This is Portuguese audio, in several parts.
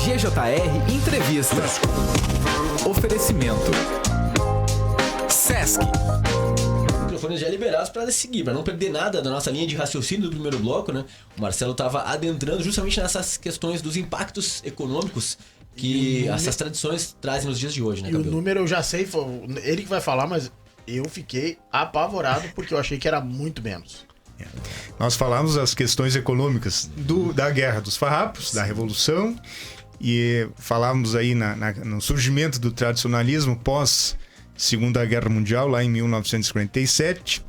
GJR Entrevista. Oferecimento Sesc. Microfones já liberados para seguir, para não perder nada da nossa linha de raciocínio do primeiro bloco, né? O Marcelo estava adentrando justamente nessas questões dos impactos econômicos que essas tradições trazem nos dias de hoje, né, Cabelo? E o número eu já sei, ele que vai falar, mas eu fiquei apavorado porque eu achei que era muito menos. Nós falamos as questões econômicas da Guerra dos Farrapos, da Revolução, e falávamos aí no surgimento do tradicionalismo pós Segunda Guerra Mundial, lá em 1947,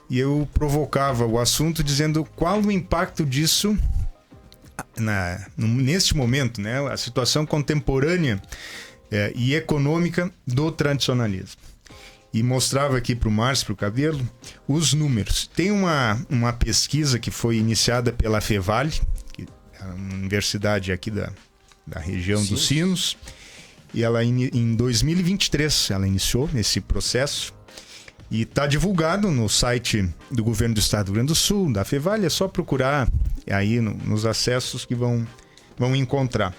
e eu provocava o assunto dizendo qual o impacto disso neste momento, né? A situação contemporânea e econômica do tradicionalismo. E mostrava aqui para o Márcio, para o Cabelo, os números. Tem uma pesquisa que foi iniciada pela Fevale, que é uma universidade aqui da região dos Sinos, e ela em 2023 ela iniciou esse processo e está divulgado no site do Governo do Estado do Rio Grande do Sul, da Fevale, é só procurar aí nos acessos que vão encontrar.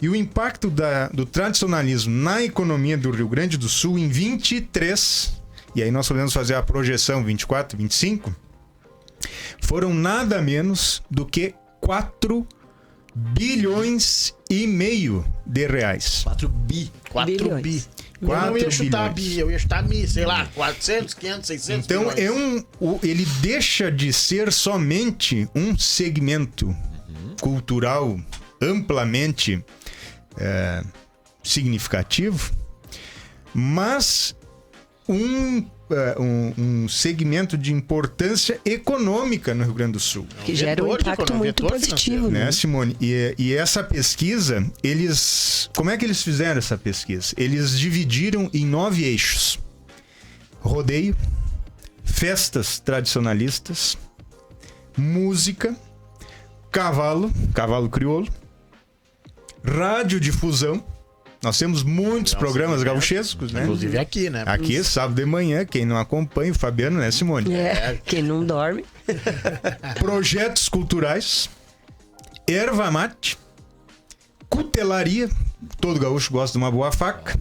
E o impacto do tradicionalismo na economia do Rio Grande do Sul em 23, e aí nós podemos fazer a projeção 24, 25, foram nada menos do que 4 bilhões e meio de reais. 4 bi. 4 bi. Eu não ia chutar bi, eu ia chutar sei lá, 400, 500, 600 então bilhões. Ele deixa de ser somente um segmento cultural amplamente significativo, mas um segmento de importância econômica no Rio Grande do Sul. Que gera um impacto muito positivo, né, Simone? E essa pesquisa, como é que eles fizeram essa pesquisa? Eles dividiram em 9 eixos: rodeio, festas tradicionalistas, música, cavalo crioulo, radiodifusão. Nós temos muitos programas gauchescos, né? Inclusive aqui, né? Aqui, sábado de manhã, quem não acompanha, o Fabiano, né, Simone? Quem não dorme. Projetos culturais, erva mate, cutelaria, todo gaúcho gosta de uma boa faca,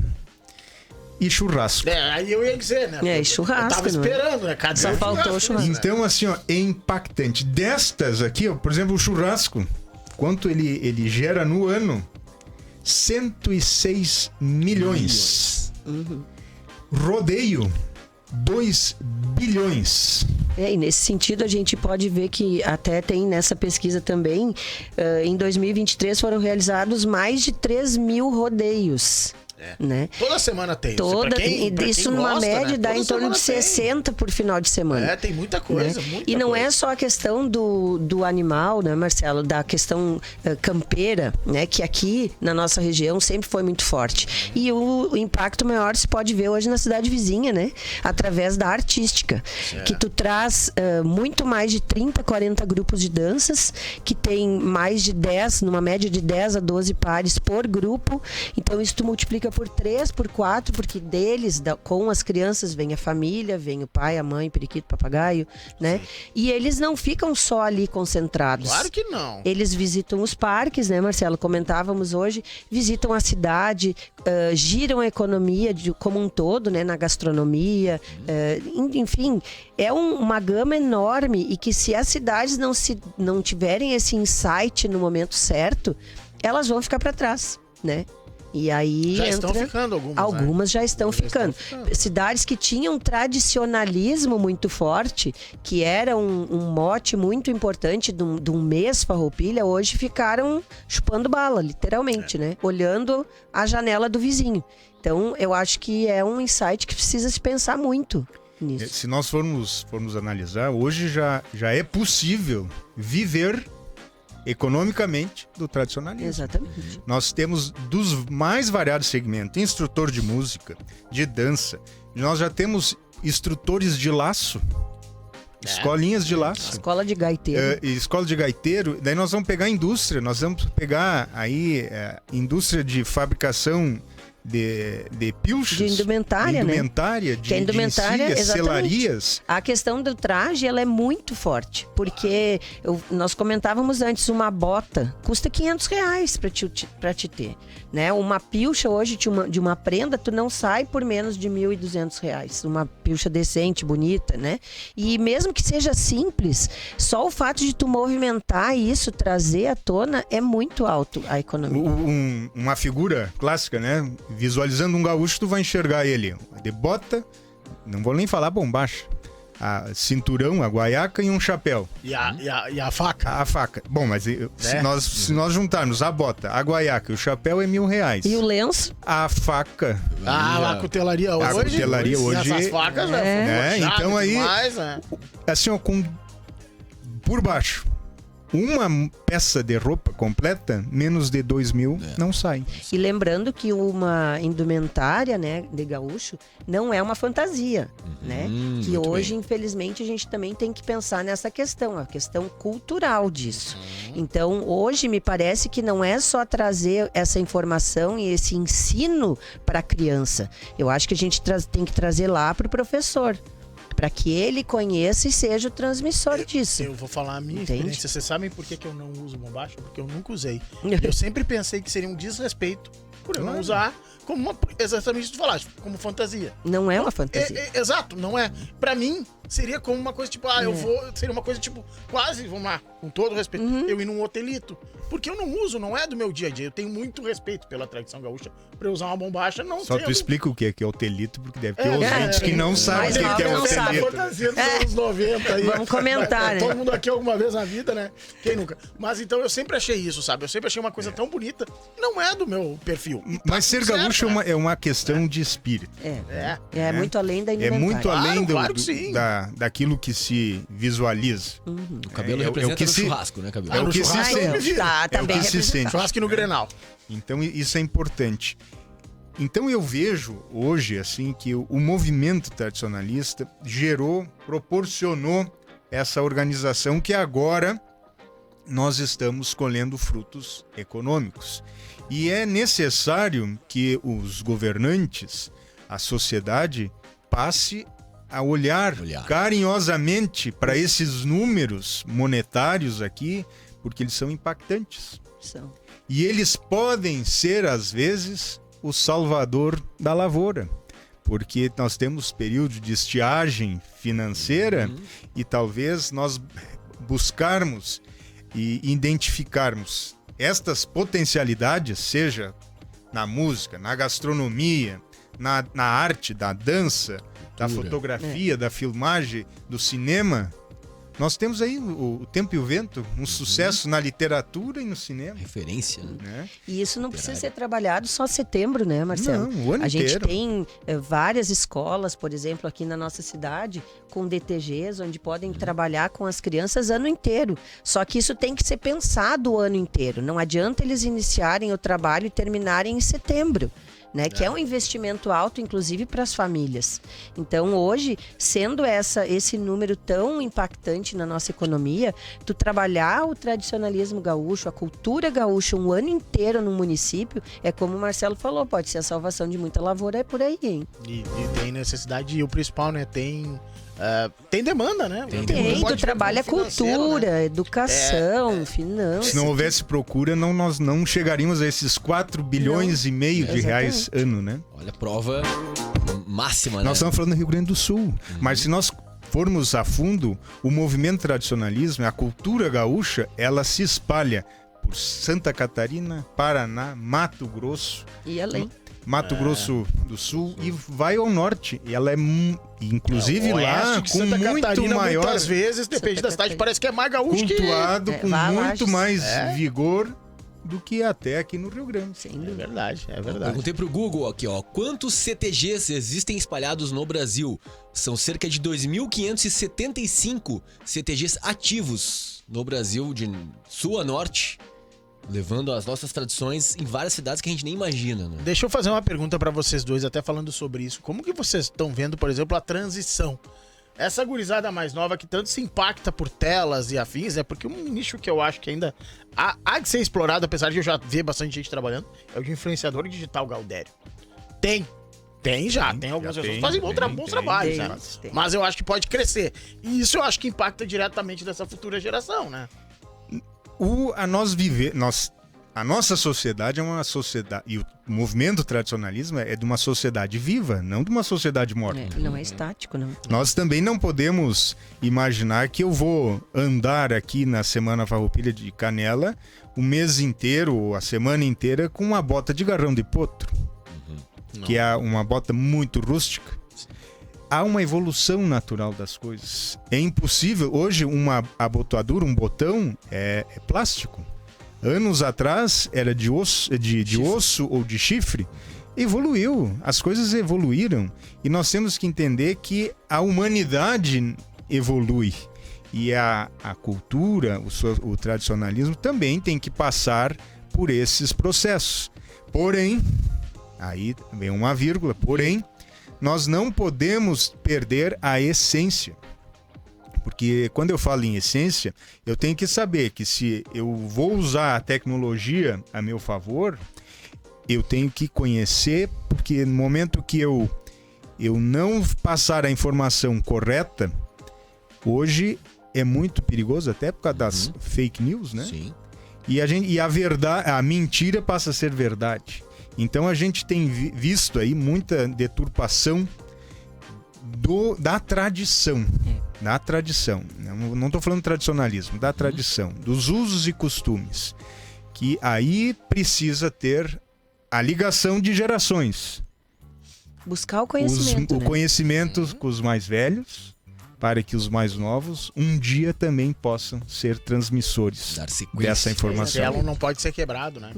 e churrasco. Aí eu ia dizer, né? E churrasco. Eu tava esperando, né? Só faltou o churrasco. Então, assim, ó, é impactante. Destas aqui, ó, por exemplo, o churrasco, quanto ele gera no ano? 106 milhões. Rodeio, 2 bilhões. E nesse sentido a gente pode ver que até tem nessa pesquisa também, em 2023 foram realizados mais de 3 mil rodeios. Né? Toda semana tem. Isso numa média, né? Dá em torno de 60 por final de semana. Tem muita coisa. Né? Muita e não coisa. É só a questão do animal, né, Marcelo? Da questão campeira, né? Que aqui na nossa região sempre foi muito forte. E o impacto maior se pode ver hoje na cidade vizinha, né? Através da artística. Que tu traz muito mais de 30, 40 grupos de danças, que tem mais de 10, numa média de 10 a 12 pares por grupo. Então isso tu multiplica por 3, por 4, porque deles, com as crianças, vem a família, vem o pai, a mãe, periquito, papagaio, né? E eles não ficam só ali concentrados. Claro que não. Eles visitam os parques, né, Marcelo? Comentávamos hoje, visitam a cidade, giram a economia como um todo, né? Na gastronomia, enfim, é uma gama enorme e que se as cidades não tiverem esse insight no momento certo, elas vão ficar para trás, né? E aí já estão ficando algumas, né? Já estão ficando. Cidades que tinham tradicionalismo muito forte, que era um mote muito importante de um mês farroupilha, hoje ficaram chupando bala, literalmente, né? Olhando a janela do vizinho. Então, eu acho que é um insight que precisa se pensar muito nisso. Se nós formos analisar, hoje já é possível viver economicamente do tradicionalismo. Exatamente. Nós temos dos mais variados segmentos, instrutor de música, de dança. Nós já temos instrutores de laço, escolinhas de laço. Escola de gaiteiro. Escola de gaiteiro. Daí nós vamos pegar a indústria, nós vamos pegar aí indústria de fabricação de pilchas. De indumentária, né? Indumentária, Que a indumentária, encilhas, exatamente. selarias. A questão do traje, ela é muito forte, porque nós comentávamos antes, uma bota custa R$500 para te ter, né? Uma pilcha hoje de uma prenda, tu não sai por menos de R$1.200, uma pilcha decente, bonita, né? E mesmo que seja simples, só o fato de tu movimentar isso, trazer à tona, é muito alto a economia. Uma figura clássica, né? Visualizando um gaúcho, tu vai enxergar ele de bota, não vou nem falar bombacha, a cinturão, a guaiaca e um chapéu. E a faca? A faca. Bom, mas se nós juntarmos a bota, a guaiaca e o chapéu é R$1.000. E o lenço? A faca. A cutelaria hoje. A cutelaria hoje. Essas facas, então aí, demais, né? assim, ó, por baixo, uma peça de roupa completa, menos de 2.000, não sai. E lembrando que uma indumentária, né, de gaúcho, não é uma fantasia, né? Que muito hoje, bem. infelizmente, a gente também tem que pensar nessa questão, a questão cultural disso. Então, hoje, me parece que não é só trazer essa informação e esse ensino para a criança. Eu acho que a gente tem que trazer lá para o professor, para que ele conheça e seja o transmissor disso. Eu vou falar a minha Entende? experiência. Vocês sabem por que eu não uso bombacha? Porque eu nunca usei. Eu sempre pensei que seria um desrespeito por eu não usar como exatamente o que tu falaste, como fantasia. Não é uma fantasia. Exato, não é. Pra mim, seria como uma coisa tipo, seria uma coisa tipo, quase, vamos lá, com todo respeito, eu ir num hotelito. Porque eu não uso, não é do meu dia a dia. Eu tenho muito respeito pela tradição gaúcha. Pra eu usar uma bombacha, não Só tu explica o que é hotelito, porque deve ter ouvintes que não sabem mais o que nova é não sabe. hotelito. Fantasia dos anos 90 aí. Vamos comentar, né? Todo mundo aqui alguma vez na vida, né? Quem nunca? Mas então eu sempre achei isso, sabe? Eu sempre achei uma coisa tão bonita. Não é do meu perfil. E tá Mas ser tudo certo, gaúcho né? é uma questão de espírito. É muito além da É indumentária. muito além Claro que sim. daquilo que se visualiza. O cabelo É o representa que no se- churrasco, né, cabelo? É o no que se churrasco sente. eu prefiro. Tá É o bem que se sente. Churrasco no Grenal. Então isso é importante. Então eu vejo hoje assim que o movimento tradicionalista proporcionou essa organização que agora nós estamos colhendo frutos econômicos. E é necessário que os governantes, a sociedade, passe a olhar carinhosamente para esses números monetários aqui, porque eles são impactantes. São. E eles podem ser, às vezes, o salvador da lavoura. Porque nós temos período de estiagem financeira e talvez nós buscarmos e identificarmos estas potencialidades, seja na música, na gastronomia, na arte, da dança, da fotografia, da filmagem, do cinema. Nós temos aí o Tempo e o Vento, um sucesso na literatura e no cinema. Referência, né? Né? E isso não precisa ser trabalhado só setembro, né, Marcelo? Não, o ano A gente inteiro. tem várias escolas, por exemplo, aqui na nossa cidade, com DTGs, onde podem trabalhar com as crianças ano inteiro. Só que isso tem que ser pensado o ano inteiro. Não adianta eles iniciarem o trabalho e terminarem em setembro. Né, que é um investimento alto, inclusive, para as famílias. Então, hoje, sendo esse número tão impactante na nossa economia, tu trabalhar o tradicionalismo gaúcho, a cultura gaúcha um ano inteiro no município, é como o Marcelo falou, pode ser a salvação de muita lavoura, é por aí, hein? E tem necessidade, e o principal, né? Tem demanda, né? Tem, tu trabalha cultura, né? educação, finanças. Se não houvesse procura, nós não chegaríamos a esses 4 bilhões e meio de reais ano, né? Olha, prova máxima, né? Nós estamos falando do Rio Grande do Sul, mas se nós formos a fundo, o movimento tradicionalismo, a cultura gaúcha, ela se espalha por Santa Catarina, Paraná, Mato Grosso, E além. Mato Grosso do Sul e vai ao norte. E ela é, inclusive O lá, oeste de com Santa muito Catarina, maior, muitas vezes, depende Santa da cidade, Catarina. parece que é mais gaúcho que... cultuado, com vá lá, muito mais É. vigor do que até aqui no Rio Grande. Sem É dúvida. verdade, é Eu verdade. perguntei pro Google aqui, ó. Quantos CTGs existem espalhados no Brasil? São cerca de 2.575 CTGs ativos no Brasil, de sul a norte, levando as nossas tradições em várias cidades que a gente nem imagina, né? Deixa eu fazer uma pergunta pra vocês dois, até falando sobre isso. Como que vocês estão vendo, por exemplo, a transição? Essa gurizada mais nova que tanto se impacta por telas e afins, porque um nicho que eu acho que ainda há de ser explorado, apesar de eu já ver bastante gente trabalhando, é o de influenciador digital Galdério. Tem algumas pessoas que fazem bons trabalhos, né? tem. Mas eu acho que pode crescer. E isso eu acho que impacta diretamente dessa futura geração, né? A nossa sociedade é uma sociedade, e o movimento tradicionalismo é de uma sociedade viva, não de uma sociedade morta. Não é estático, não. Nós também não podemos imaginar que eu vou andar aqui na Semana Farroupilha de Canela o mês inteiro, ou a semana inteira, com uma bota de garrão de potro, que é uma bota muito rústica. Há uma evolução natural das coisas. É impossível. Hoje, uma abotoadura, um botão, é plástico. Anos atrás era de osso ou de chifre. Evoluiu, as coisas evoluíram. E nós temos que entender que a humanidade evolui. E a cultura, o tradicionalismo também tem que passar por esses processos. Porém, aí vem uma vírgula, porém, nós não podemos perder a essência. Porque quando eu falo em essência, eu tenho que saber que se eu vou usar a tecnologia a meu favor, eu tenho que conhecer, porque no momento que eu não passar a informação correta, hoje é muito perigoso, até por causa das fake news, né? Sim. E a verdade, a mentira passa a ser verdade. Então a gente tem visto aí muita deturpação da tradição. Da tradição. Não estou falando tradicionalismo, da tradição, dos usos e costumes. Que aí precisa ter a ligação de gerações. Buscar o conhecimento. O conhecimento com os mais velhos, para que os mais novos um dia também possam ser transmissores Dar sequência. dessa O informação. elo não pode ser quebrado, né?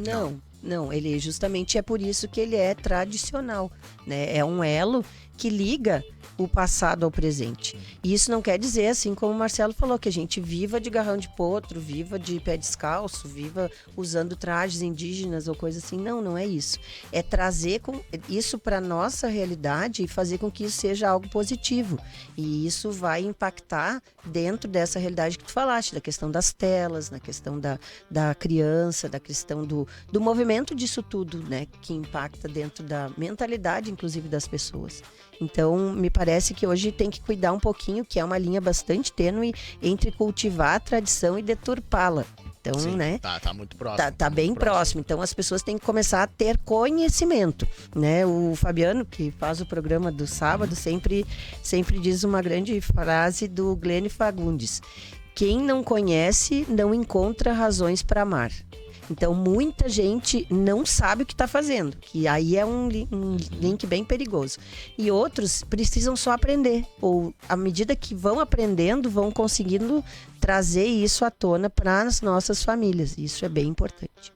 Não, ele justamente é por isso que ele é tradicional, né? É um elo que liga o passado ao presente. E isso não quer dizer, assim como o Marcelo falou, que a gente viva de garrão de potro, viva de pé descalço, viva usando trajes indígenas ou coisa assim. Não é isso. É trazer isso para nossa realidade e fazer com que isso seja algo positivo. E isso vai impactar dentro dessa realidade que tu falaste, da questão das telas, na questão da criança, da questão do movimento disso tudo, né? Que impacta dentro da mentalidade, inclusive, das pessoas. Então, me parece que hoje tem que cuidar um pouquinho, que é uma linha bastante tênue entre cultivar a tradição e deturpá-la. Então, Sim, né? Tá muito próximo. Tá bem próximo. Então, as pessoas têm que começar a ter conhecimento, né? O Fabiano, que faz o programa do sábado, sempre diz uma grande frase do Glenn Fagundes: quem não conhece não encontra razões para amar. Então, muita gente não sabe o que está fazendo, que aí é um link bem perigoso. E outros precisam só aprender, ou à medida que vão aprendendo, vão conseguindo trazer isso à tona para as nossas famílias. Isso é bem importante.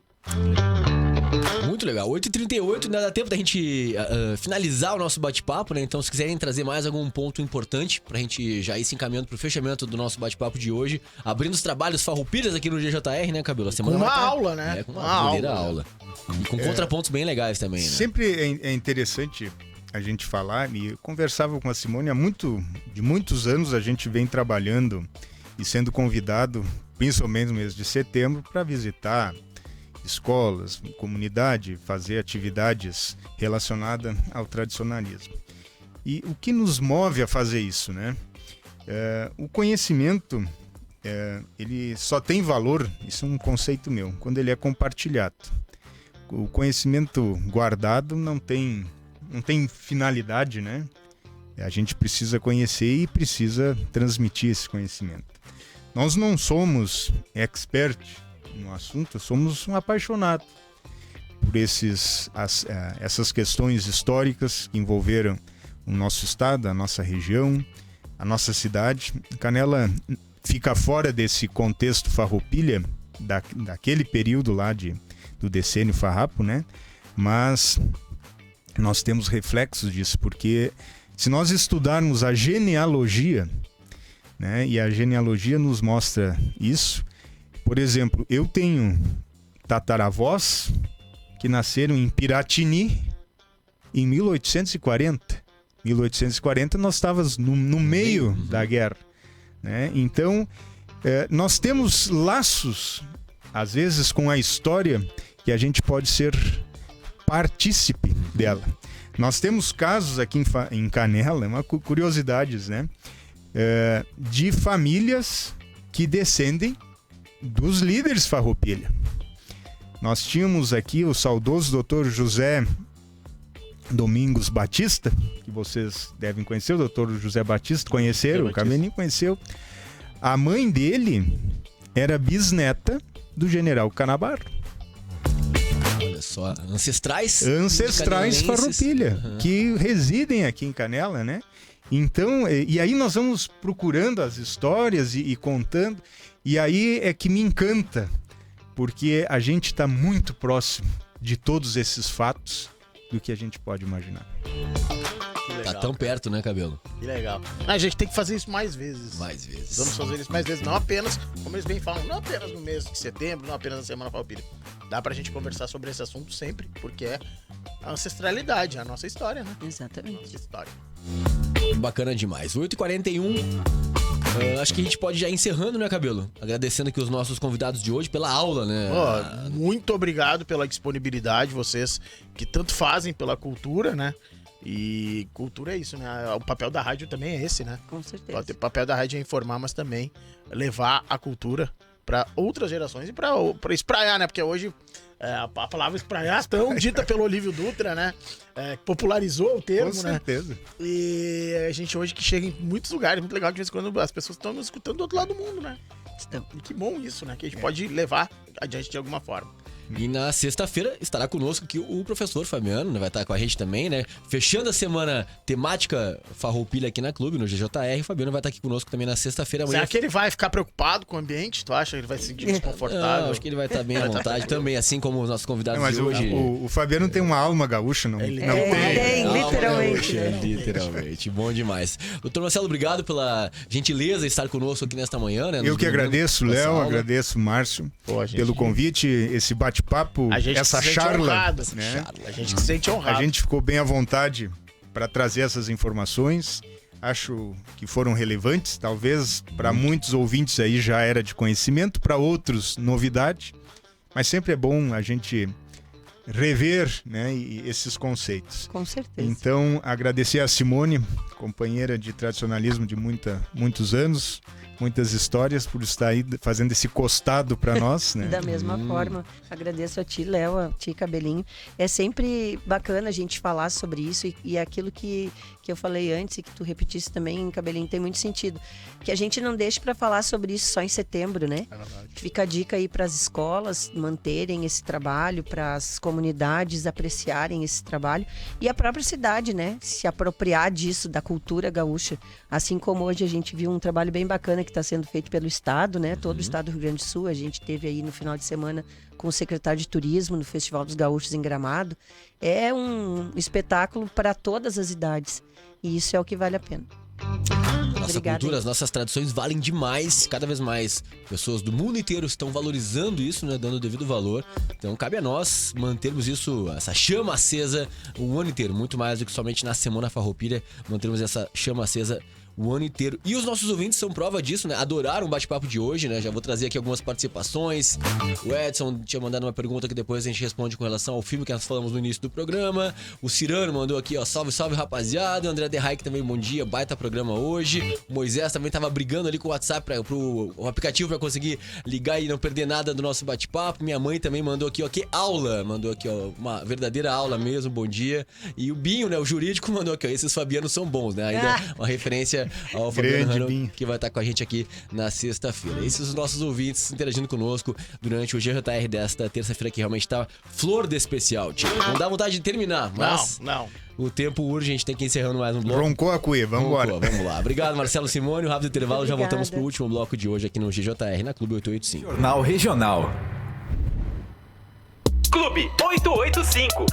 Muito legal. 8h38, ainda dá tempo da gente finalizar o nosso bate-papo, né? Então, se quiserem trazer mais algum ponto importante pra gente já ir se encaminhando pro fechamento do nosso bate-papo de hoje, abrindo os trabalhos farroupilhas aqui no GJR, né, Cabelo? Com uma aula, né? Com uma primeira aula. E com contrapontos bem legais também, né? Sempre é interessante a gente falar, e eu conversava com a Simone de muitos anos a gente vem trabalhando e sendo convidado, principalmente no mês de setembro, para visitar escolas, comunidade, fazer atividades relacionadas ao tradicionalismo. E o que nos move a fazer isso, né? O conhecimento, ele só tem valor, isso é um conceito meu, quando ele é compartilhado. O conhecimento guardado não tem finalidade, né? A gente precisa conhecer e precisa transmitir esse conhecimento. Nós não somos experts no assunto, somos um apaixonado por essas questões históricas que envolveram o nosso estado, a nossa região, a nossa cidade. Canela fica fora desse contexto farroupilha, daquele período lá do decênio farrapo, né? Mas nós temos reflexos disso, porque se nós estudarmos a genealogia, né, e a genealogia nos mostra isso. Por exemplo, eu tenho tataravós que nasceram em Piratini em 1840. 1840 nós estávamos no meio da guerra, né? Então, nós temos laços, às vezes, com a história que a gente pode ser partícipe dela. Nós temos casos aqui em Canela, uma curiosidades, né? De famílias que descendem dos líderes Farroupilha. Nós tínhamos aqui o saudoso Dr. José Domingos Batista, que vocês devem conhecer, o Dr. José Batista, conheceram, o Cabelinho conheceu. A mãe dele era bisneta do general Canabarro. Olha só, ancestrais Farroupilha, que residem aqui em Canela, né? Então, e aí nós vamos procurando as histórias e contando, e aí é que me encanta, porque a gente está muito próximo de todos esses fatos do que a gente pode imaginar. Que legal, Tá tão perto, né, Cabelo? Que legal. A gente tem que fazer isso mais vezes. Mais vezes. Vamos fazer isso mais vezes, não apenas, como eles bem falam, não apenas no mês de setembro, não apenas na Semana Farroupilha. Dá pra gente conversar sobre esse assunto sempre, porque é a ancestralidade, a nossa história, né? Exatamente. Nossa história. Bacana demais. 8h41. Acho que a gente pode já ir encerrando, né, Cabelo? Agradecendo aqui os nossos convidados de hoje pela aula, né? Muito obrigado pela disponibilidade, vocês que tanto fazem pela cultura, né? E cultura é isso, né? O papel da rádio também é esse, né? Com certeza. O papel da rádio é informar, mas também levar a cultura para outras gerações e para espraiar, né? Porque hoje a palavra espraiar tão dita pelo Olívio Dutra, né? Popularizou o termo, Com né? certeza. E a gente hoje que chega em muitos lugares, muito legal de vez em quando as pessoas estão nos escutando do outro lado do mundo, né? Então, E que bom isso, né? Que a gente pode levar adiante de alguma forma. E na sexta-feira estará conosco aqui o professor Fabiano, né? Vai estar com a gente também, né? Fechando a semana temática Farroupilha aqui na Clube, no GJR. O Fabiano vai estar aqui conosco também na sexta-feira. Será que ele vai ficar preocupado com o ambiente? Tu acha que ele vai se sentir desconfortável? Não, acho que ele vai estar bem à vontade também, assim como os nossos convidados Mas de hoje. o Fabiano tem uma alma gaúcha, não? Ele não tem, Alma literalmente. gaúcha, literalmente. Bom demais. Doutor Marcelo, obrigado pela gentileza de estar conosco aqui nesta manhã, né? Eu que agradeço, Nessa Léo, aula. agradeço, Márcio, Pô, a gente- pelo convite, esse bate-papo, A gente essa se sente charla. honrado. Né? A gente se sente honrado. A gente ficou bem à vontade para trazer essas informações. Acho que foram relevantes. Talvez para muitos ouvintes aí já era de conhecimento, para outros novidade. Mas sempre é bom a gente rever, né, esses conceitos. com certeza. Então, agradecer a Simone, companheira de tradicionalismo de muitos anos, muitas histórias, por estar aí fazendo esse costado para nós, né? Da mesma forma, agradeço a ti, Léo, a ti, Cabelinho. É sempre bacana a gente falar sobre isso e aquilo que eu falei antes e que tu repetisse também, Cabelinho, tem muito sentido. Que a gente não deixe para falar sobre isso só em setembro, né? Fica a dica aí para as escolas manterem esse trabalho, para as comunidades apreciarem esse trabalho e a própria cidade, né? Se apropriar disso, da cultura gaúcha. Assim como hoje a gente viu um trabalho bem bacana que está sendo feito pelo Estado, né? Todo o Estado do Rio Grande do Sul. A gente teve aí no final de semana com o secretário de Turismo no Festival dos Gaúchos em Gramado. É um espetáculo para todas as idades. E isso é o que vale a pena. Nossa Obrigada, cultura, hein? as nossas tradições valem demais. Cada vez mais pessoas do mundo inteiro estão valorizando isso, né? Dando o devido valor. Então cabe a nós mantermos isso, essa chama acesa o ano inteiro. Muito mais do que somente na Semana Farroupilha. Mantermos essa chama acesa o ano inteiro. E os nossos ouvintes são prova disso, né? Adoraram o bate-papo de hoje, né? Já vou trazer aqui algumas participações. O Edson tinha mandado uma pergunta que depois a gente responde com relação ao filme que nós falamos no início do programa. O Cirano mandou aqui, ó, salve, salve, rapaziada. O André Derraik também, bom dia, baita programa hoje. O Moisés também tava brigando ali com o WhatsApp, pro aplicativo pra conseguir ligar e não perder nada do nosso bate-papo. Minha mãe também mandou aqui, ó, que aula. Mandou aqui, ó, uma verdadeira aula mesmo, bom dia. E o Binho, né, o jurídico, mandou aqui, ó, esses Fabianos são bons, né? Ainda uma referência ao Grande Fabiano Hano, Binho. que vai estar com a gente aqui na sexta-feira. Esses os nossos ouvintes interagindo conosco durante o GJR desta terça-feira, que realmente tá flor de especial, tio. Não dá vontade de terminar, mas Não. o tempo urge, a gente tem que ir encerrando mais um bloco. Roncou a cuia, vamos embora. Vamos lá. Obrigado, Marcelo Simone. Um rápido intervalo, já Obrigada. voltamos pro último bloco de hoje aqui no GJR, na Clube 885. Jornal Regional. Clube 885.